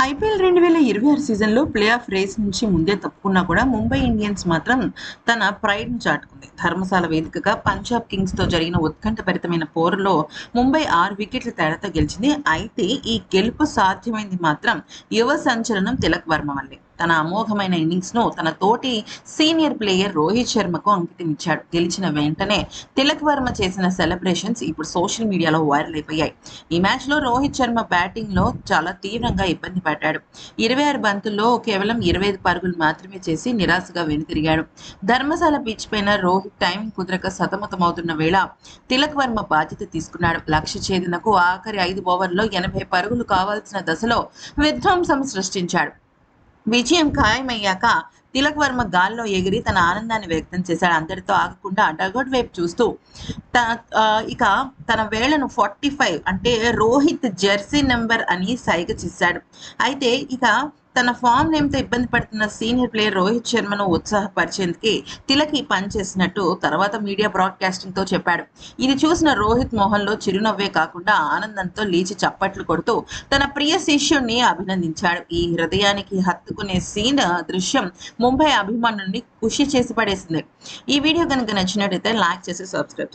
IPL 2026 సీజన్లో play of race నుంచి ముందే తప్పుకున్నా కూడా ముంబై ఇండియన్స్ మాత్రం తన ప్రైడ్ను చాటుకుంది. ధర్మశాల వేదికగా పంజాబ్ కింగ్స్తో జరిగిన ఉత్కంఠభరితమైన పోరులో ముంబై 6 వికెట్ల తేడాతో గెలిచింది. అయితే ఈ గెలుపు సాధ్యమైంది మాత్రం యువ సంచలనం తిలక్ వర్మ వల్లే. తన అమోఘమైన ఇన్నింగ్స్ను తన తోటి సీనియర్ ప్లేయర్ రోహిత్ శర్మకు అంకితం ఇచ్చాడు. గెలిచిన వెంటనే తిలక్ వర్మ చేసిన సెలబ్రేషన్స్ ఇప్పుడు సోషల్ మీడియాలో వైరల్ అయిపోయాయి. ఈ మ్యాచ్లో రోహిత్ శర్మ బ్యాటింగ్లో చాలా తీవ్రంగా ఇబ్బంది పడ్డాడు. 26 బంతుల్లో కేవలం 25 పరుగులు మాత్రమే చేసి నిరాశగా వెనుతిరిగాడు. ధర్మశాల పిచ్ పైన రోహిత్ టైమింగ్ కుదరక సతమతమవుతున్న వేళ తిలక్ వర్మ బాధ్యత తీసుకున్నాడు. లక్ష్య ఛేదనకు ఆఖరి 5 ఓవర్లలో 80 పరుగులు కావాల్సిన దశలో విధ్వంసం సృష్టించాడు. విజయం ఖాయమయ్యాక తిలక్ వర్మ గాల్లో ఎగిరి తన ఆనందాన్ని వ్యక్తం చేశాడు. అందరితో ఆగకుండా డగౌట్ వైపు చూస్తూ ఇక తన వేళ్లను 45 అంటే రోహిత్ జెర్సీ నెంబర్ అని సైగ చేశాడు. అయితే ఇక తన ఫామ్ నేమ్తో ఇబ్బంది పడుతున్న సీనియర్ ప్లేయర్ రోహిత్ శర్మను ఉత్సాహపరిచేందుకే తిలక్ ఈ పని చేసినట్టు తర్వాత మీడియా బ్రాడ్కాస్టింగ్తో చెప్పాడు. ఇది చూసిన రోహిత్ మోహన్లో చిరునవ్వే కాకుండా ఆనందంతో లేచి చప్పట్లు కొడుతూ తన ప్రియ శిష్యుణ్ణి అభినందించాడు. ఈ హృదయానికి హత్తుకునే సీన్ దృశ్యం ముంబై అభిమానుల్ని ఖుషి చేసి పడేసింది. ఈ వీడియో కనుక నచ్చినట్టయితే లైక్ చేసి సబ్స్క్రైబ్ చేయండి.